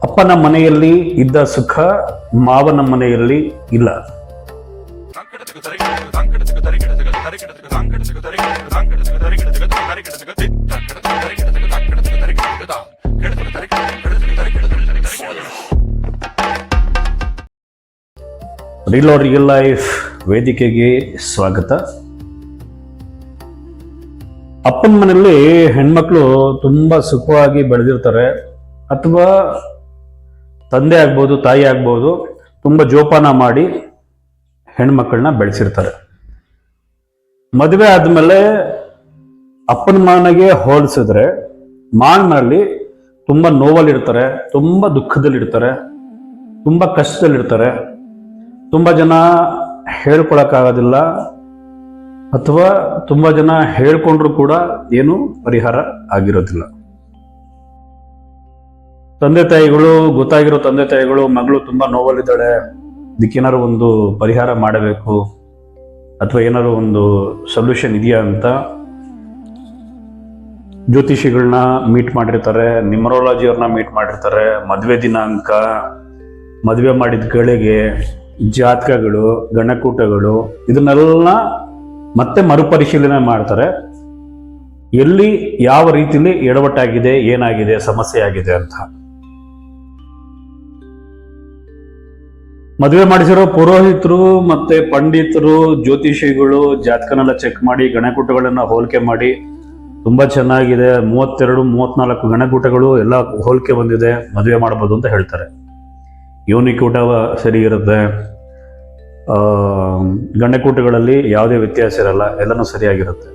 ಅಪ್ಪನ ಮನೆಯಲ್ಲಿ ಇದ್ದ ಸುಖ ಮಾವನ ಮನೆಯಲ್ಲಿ ಇಲ್ಲ. ರಿಯಲ್ ಲೈಫ್ ವೇದಿಕೆಗೆ ಸ್ವಾಗತ. ಅಪ್ಪನ ಮನೆಯಲ್ಲಿ ಹೆಣ್ಮಕ್ಳು ತುಂಬಾ ಸುಖವಾಗಿ ಬೆಳೆದಿರ್ತಾರೆ, ಅಥವಾ ತಂದೆ ಆಗ್ಬೋದು, ತಾಯಿ ಆಗ್ಬೋದು, ತುಂಬ ಜೋಪಾನ ಮಾಡಿ ಹೆಣ್ಮಕ್ಳನ್ನ ಬೆಳೆಸಿರ್ತಾರೆ. ಮದುವೆ ಆದಮೇಲೆ ಅಪ್ಪನ ಮನೆಗೆ ಹೋಲಿಸಿದ್ರೆ ಮಾವನಲ್ಲಿ ತುಂಬ ನೋವಲ್ಲಿರ್ತಾರೆ, ತುಂಬ ದುಃಖದಲ್ಲಿರ್ತಾರೆ, ತುಂಬ ಕಷ್ಟದಲ್ಲಿರ್ತಾರೆ. ತುಂಬ ಜನ ಹೇಳ್ಕೊಳಕ್ಕಾಗೋದಿಲ್ಲ, ಅಥವಾ ತುಂಬ ಜನ ಹೇಳ್ಕೊಂಡ್ರು ಕೂಡ ಏನು ಪರಿಹಾರ ಆಗಿರೋದಿಲ್ಲ. ತಂದೆ ತಾಯಿಗಳು, ಗೊತ್ತಾಗಿರೋ ತಂದೆ ತಾಯಿಗಳು, ಮಗಳು ತುಂಬಾ ನೋವಲ್ಲಿದ್ದಾಳೆ, ಇದಕ್ಕೇನಾದ್ರು ಒಂದು ಪರಿಹಾರ ಮಾಡಬೇಕು ಅಥವಾ ಏನಾದ್ರು ಒಂದು ಸೊಲ್ಯೂಷನ್ ಇದೆಯಾ ಅಂತ ಜ್ಯೋತಿಷಿಗಳನ್ನ ಮೀಟ್ ಮಾಡಿರ್ತಾರೆ, ನ್ಯೂಮರಾಲಜಿ ಅವ್ರನ್ನ ಮೀಟ್ ಮಾಡಿರ್ತಾರೆ. ಮದುವೆ ದಿನಾಂಕ, ಮದುವೆ ಮಾಡಿದ ಗಳಿಗೆ, ಜಾತಕಗಳು, ಗಣಕೂಟಗಳು, ಇದನ್ನೆಲ್ಲ ಮತ್ತೆ ಮರುಪರಿಶೀಲನೆ ಮಾಡ್ತಾರೆ. ಎಲ್ಲಿ ಯಾವ ರೀತಿಯಲ್ಲಿ ಎಡವಟ್ಟಾಗಿದೆ, ಏನಾಗಿದೆ, ಸಮಸ್ಯೆ ಆಗಿದೆ ಅಂತ. ಮದುವೆ ಮಾಡಿಸಿರೋ ಪುರೋಹಿತರು ಮತ್ತೆ ಪಂಡಿತರು, ಜ್ಯೋತಿಷಿಗಳು ಜಾತಕನೆಲ್ಲ ಚೆಕ್ ಮಾಡಿ, ಗಣಕೂಟಗಳನ್ನ ಹೋಲಿಕೆ ಮಾಡಿ ತುಂಬಾ ಚೆನ್ನಾಗಿದೆ, 32, 34 ಗಣಕೂಟಗಳು ಎಲ್ಲ ಹೋಲಿಕೆ ಬಂದಿದೆ, ಮದುವೆ ಮಾಡಬಹುದು ಅಂತ ಹೇಳ್ತಾರೆ. ಯೋನಿಕೂಟ ಸರಿ ಇರುತ್ತೆ, ಗಂಡಕೂಟಗಳಲ್ಲಿ ಯಾವುದೇ ವ್ಯತ್ಯಾಸ ಇರಲ್ಲ, ಎಲ್ಲನೂ ಸರಿಯಾಗಿರುತ್ತೆ.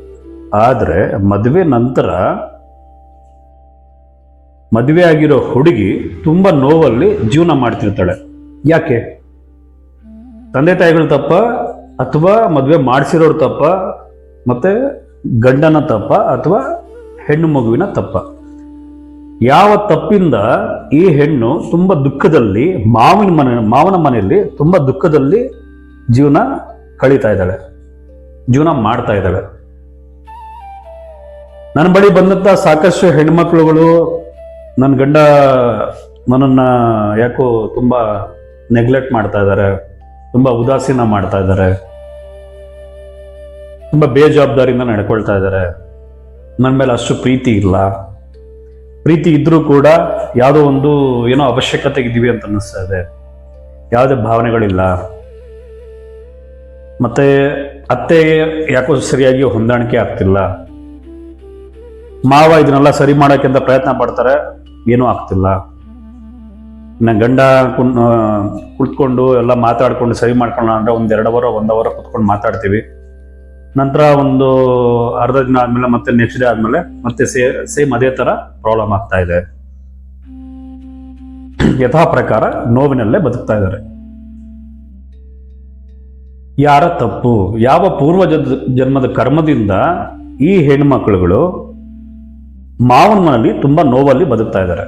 ಆದರೆ ಮದುವೆ ನಂತರ ಮದುವೆ ಆಗಿರೋ ಹುಡುಗಿ ತುಂಬಾ ನೋವಲ್ಲಿ ಜೀವನ ಮಾಡ್ತಿರ್ತಾಳೆ. ಯಾಕೆ? ತಂದೆ ತಾಯಿಗಳು ತಪ್ಪ, ಅಥವಾ ಮದುವೆ ಮಾಡಿಸಿರೋರು ತಪ್ಪ, ಮತ್ತೆ ಗಂಡನ ತಪ್ಪ, ಅಥವಾ ಹೆಣ್ಣು ಮಗುವಿನ ತಪ್ಪ? ಯಾವ ತಪ್ಪಿಂದ ಈ ಹೆಣ್ಣು ತುಂಬಾ ದುಃಖದಲ್ಲಿ, ಮಾವನ ಮನೆಯಲ್ಲಿ ತುಂಬಾ ದುಃಖದಲ್ಲಿ ಜೀವನ ಕಳೀತಾ ಇದ್ದಾಳೆ, ಜೀವನ ಮಾಡ್ತಾ ಇದ್ದಾಳೆ? ನನ್ನ ಬಳಿ ಬಂದಂತ ಸಾಕಷ್ಟು ಹೆಣ್ಮಕ್ಳುಗಳು, ನನ್ನ ಗಂಡ ನನ್ನನ್ನ ಯಾಕೋ ತುಂಬಾ ನೆಗ್ಲೆಕ್ಟ್ ಮಾಡ್ತಾ ಇದ್ದಾರೆ, ತುಂಬಾ ಉದಾಸೀನ ಮಾಡ್ತಾ ಇದ್ದಾರೆ, ತುಂಬಾ ಬೇಜವಾಬ್ದಾರಿಯಿಂದ ನಡ್ಕೊಳ್ತಾ ಇದ್ದಾರೆ, ನನ್ನ ಮೇಲೆ ಅಷ್ಟು ಪ್ರೀತಿ ಇಲ್ಲ, ಪ್ರೀತಿ ಇದ್ರೂ ಕೂಡ ಯಾವುದೋ ಒಂದು ಏನೋ ಅವಶ್ಯಕತೆ ಇದೀವಿ ಅಂತ ಅನ್ನಿಸ್ತಾ ಇದೆ, ಯಾವುದೇ ಭಾವನೆಗಳಿಲ್ಲ, ಮತ್ತೆ ಅತ್ತೆ ಯಾಕೋ ಸರಿಯಾಗಿ ಹೊಂದಾಣಿಕೆ ಆಗ್ತಿಲ್ಲ, ಮಾವ ಇದನ್ನೆಲ್ಲ ಸರಿ ಮಾಡೋಕೆ ಅಂತ ಪ್ರಯತ್ನ ಪಡ್ತಾರೆ, ಏನೂ ಆಗ್ತಿಲ್ಲ. ಇನ್ನು ಗಂಡ ಕುತ್ಕೊಂಡು ಎಲ್ಲ ಮಾತಾಡ್ಕೊಂಡು ಸರಿ ಮಾಡ್ಕೊಳ್ಳೋಣ ಅಂದ್ರೆ 1-2 ಅವರ್ 1 ಅವರ್ ಕುತ್ಕೊಂಡು ಮಾತಾಡ್ತೀವಿ. ನಂತರ ಒಂದು ಅರ್ಧ ದಿನ ಆದ್ಮೇಲೆ, ಮತ್ತೆ ನೆಕ್ಸ್ಟ್ ಡೇ ಆದ್ಮೇಲೆ ಮತ್ತೆ ಸೇಮ್ ಅದೇ ತರ ಪ್ರಾಬ್ಲಮ್ ಆಗ್ತಾ ಇದೆ. ಯಥಾ ಪ್ರಕಾರ ನೋವಿನಲ್ಲೇ ಬದುಕ್ತಾ ಇದ್ದಾರೆ. ಯಾರ ತಪ್ಪು? ಯಾವ ಪೂರ್ವ ಜನ್ಮದ ಕರ್ಮದಿಂದ ಈ ಹೆಣ್ಮಕ್ಳುಗಳು ಮಾವನ ಮನೆಯಲ್ಲಿ ತುಂಬಾ ನೋವಲ್ಲಿ ಬದುಕ್ತಾ ಇದ್ದಾರೆ?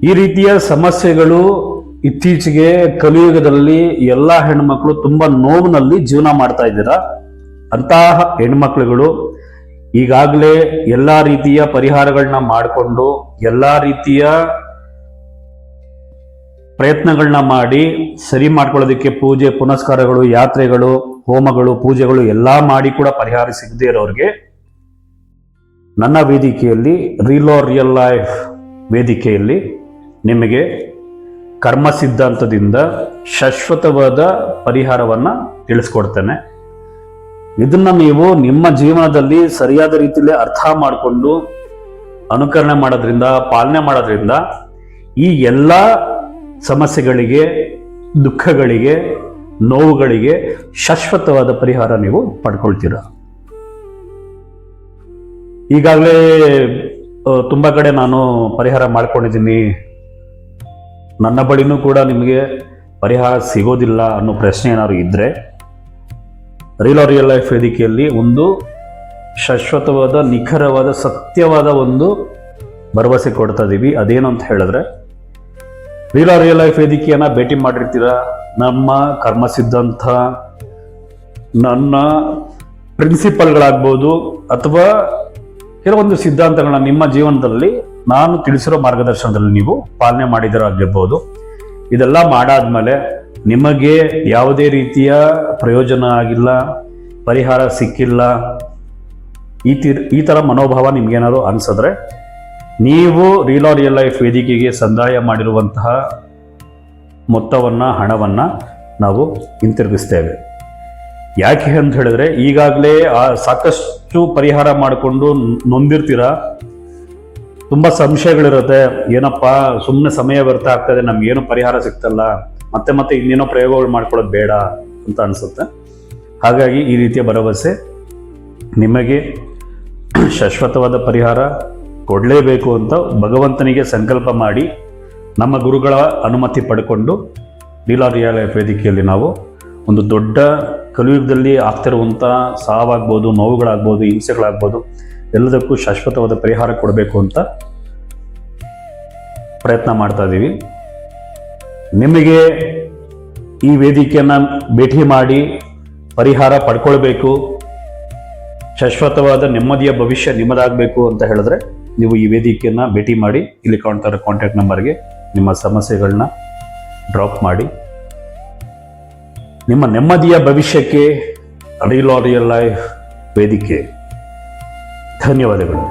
ಈ ರೀತಿಯ ಸಮಸ್ಯೆಗಳು ಇತ್ತೀಚೆಗೆ ಕಲಿಯುಗದಲ್ಲಿ ಎಲ್ಲಾ ಹೆಣ್ಮಕ್ಳು ತುಂಬಾ ನೋವಿನಲ್ಲಿ ಜೀವನ ಮಾಡ್ತಾ ಇದ್ದೀರಾ. ಅಂತಹ ಹೆಣ್ಮಕ್ಳುಗಳು ಈಗಾಗಲೇ ಎಲ್ಲಾ ರೀತಿಯ ಪರಿಹಾರಗಳನ್ನ ಮಾಡಿಕೊಂಡು, ಎಲ್ಲಾ ರೀತಿಯ ಪ್ರಯತ್ನಗಳನ್ನ ಮಾಡಿ ಸರಿ ಮಾಡ್ಕೊಳ್ಳೋದಕ್ಕೆ ಪೂಜೆ ಪುನಸ್ಕಾರಗಳು, ಯಾತ್ರೆಗಳು, ಹೋಮಗಳು, ಪೂಜೆಗಳು ಎಲ್ಲಾ ಮಾಡಿ ಕೂಡ ಪರಿಹಾರ ಸಿಗದೇ ಇರೋರಿಗೆ ನನ್ನ ವೇದಿಕೆಯಲ್ಲಿ, ರಿಯಲ್ ಲೈಫ್ ವೇದಿಕೆಯಲ್ಲಿ ನಿಮಗೆ ಕರ್ಮ ಸಿದ್ಧಾಂತದಿಂದ ಶಾಶ್ವತವಾದ ಪರಿಹಾರವನ್ನ ತಿಳಿಸ್ಕೊಡ್ತೇನೆ. ಇದನ್ನ ನೀವು ನಿಮ್ಮ ಜೀವನದಲ್ಲಿ ಸರಿಯಾದ ರೀತಿಯಲ್ಲಿ ಅರ್ಥ ಮಾಡಿಕೊಂಡು ಅನುಕರಣೆ ಮಾಡೋದ್ರಿಂದ, ಪಾಲನೆ ಮಾಡೋದ್ರಿಂದ ಈ ಎಲ್ಲ ಸಮಸ್ಯೆಗಳಿಗೆ, ದುಃಖಗಳಿಗೆ, ನೋವುಗಳಿಗೆ ಶಾಶ್ವತವಾದ ಪರಿಹಾರ ನೀವು ಪಡ್ಕೊಳ್ತೀರ. ಈಗಾಗಲೇ ತುಂಬಾ ಕಡೆ ನಾನು ಪರಿಹಾರ ಮಾಡ್ಕೊಂಡಿದ್ದೀನಿ, ನನ್ನ ಬಳಿನೂ ಕೂಡ ನಿಮಗೆ ಪರಿಹಾರ ಸಿಗೋದಿಲ್ಲ ಅನ್ನೋ ಪ್ರಶ್ನೆ ಏನಾದ್ರು ಇದ್ರೆ ರಿಯಲ್ ಲೈಫ್ ವೇದಿಕೆಯಲ್ಲಿ ಒಂದು ಶಾಶ್ವತವಾದ, ನಿಖರವಾದ, ಸತ್ಯವಾದ ಒಂದು ಭರವಸೆ ಕೊಡ್ತಾ ಇದೀವಿ. ಅದೇನು ಅಂತ ಹೇಳಿದ್ರೆ, ರಿಯಲ್ ಲೈಫ್ ವೇದಿಕೆಯನ್ನ ಭೇಟಿ ಮಾಡಿರ್ತೀರ, ನಮ್ಮ ಕರ್ಮ ಸಿದ್ಧಾಂತ, ನನ್ನ ಪ್ರಿನ್ಸಿಪಲ್ಗಳಾಗ್ಬೋದು, ಅಥವಾ ಕೆಲವೊಂದು ಸಿದ್ಧಾಂತಗಳನ್ನ ನಿಮ್ಮ ಜೀವನದಲ್ಲಿ ನಾನು ತಿಳಿಸಿರೋ ಮಾರ್ಗದರ್ಶನದಲ್ಲಿ ನೀವು ಪಾಲನೆ ಮಾಡಿದಿರಾಗಿರ್ಬೋದು. ಇದೆಲ್ಲ ಮಾಡಾದ್ಮೇಲೆ ನಿಮಗೆ ಯಾವುದೇ ರೀತಿಯ ಪ್ರಯೋಜನ ಆಗಿಲ್ಲ, ಪರಿಹಾರ ಸಿಕ್ಕಿಲ್ಲ, ಈ ಥರ ಮನೋಭಾವ ನಿಮ್ಗೇನಾದ್ರು ಅನಿಸಿದ್ರೆ ನೀವು ರೀಲ್ ಆರ್ ರಿಯಲ್ ಲೈಫ್ ವೇದಿಕೆಗೆ ಸಂದಾಯ ಮಾಡಿರುವಂತಹ ಹಣವನ್ನು ನಾವು ಹಿಂತಿರುಗಿಸ್ತೇವೆ. ಯಾಕೆ ಅಂತ ಹೇಳಿದ್ರೆ ಈಗಾಗಲೇ ಸಾಕಷ್ಟು ಪರಿಹಾರ ಮಾಡಿಕೊಂಡು ನೊಂದಿರ್ತೀರ. ತುಂಬ ಸಂಶಯಗಳಿರುತ್ತೆ, ಏನಪ್ಪ ಸುಮ್ಮನೆ ಸಮಯ ವ್ಯರ್ಥ ಆಗ್ತದೆ, ನಮ್ಗೇನು ಪರಿಹಾರ ಸಿಗ್ತಲ್ಲ, ಮತ್ತೆ ಇನ್ನೇನೋ ಪ್ರಯೋಗಗಳು ಮಾಡ್ಕೊಳ್ಳೋದು ಬೇಡ ಅಂತ ಅನಿಸುತ್ತೆ. ಹಾಗಾಗಿ ಈ ರೀತಿಯ ಭರವಸೆ ನಿಮಗೆ ಶಾಶ್ವತವಾದ ಪರಿಹಾರ ಕೊಡಲೇಬೇಕು ಅಂತ ಭಗವಂತನಿಗೆ ಸಂಕಲ್ಪ ಮಾಡಿ ನಮ್ಮ ಗುರುಗಳ ಅನುಮತಿ ಪಡ್ಕೊಂಡು ರೀಲ್ ಆರ್ ರಿಯಲ್ ಲೈಫ್ ವೇದಿಕೆಯಲ್ಲಿ ನಾವು ಒಂದು ದೊಡ್ಡ ಕಲಿಯುಗದಲ್ಲಿ ಆಗ್ತಿರುವಂಥ ಸಾವಾಗ್ಬೋದು, ನೋವುಗಳಾಗ್ಬೋದು, ಹಿಂಸೆಗಳಾಗ್ಬೋದು, ಎಲ್ಲದಕ್ಕೂ ಶಾಶ್ವತವಾದ ಪರಿಹಾರ ಕೊಡಬೇಕು ಅಂತ ಪ್ರಯತ್ನ ಮಾಡ್ತಾ ಇದ್ದೀವಿ. ನಿಮಗೆ ಈ ವೇದಿಕೆಯನ್ನು ಭೇಟಿ ಮಾಡಿ ಪರಿಹಾರ ಪಡ್ಕೊಳ್ಬೇಕು, ಶಾಶ್ವತವಾದ ನೆಮ್ಮದಿಯ ಭವಿಷ್ಯ ನಿಮ್ಮದಾಗಬೇಕು ಅಂತ ಹೇಳಿದ್ರೆ ನೀವು ಈ ವೇದಿಕೆಯನ್ನು ಭೇಟಿ ಮಾಡಿ ಇಲ್ಲಿ ಕಾಣ್ತಾ ಇರೋ ಕಾಂಟ್ಯಾಕ್ಟ್ ನಂಬರ್ಗೆ ನಿಮ್ಮ ಸಮಸ್ಯೆಗಳನ್ನ ಡ್ರಾಪ್ ಮಾಡಿ ನಿಮ್ಮ ನೆಮ್ಮದಿಯ ಭವಿಷ್ಯಕ್ಕೆ ರೀಲ್ ಆರ್ ರಿಯಲ್ ಲೈಫ್ ವೇದಿಕೆ. ಧನ್ಯವಾದಗಳು.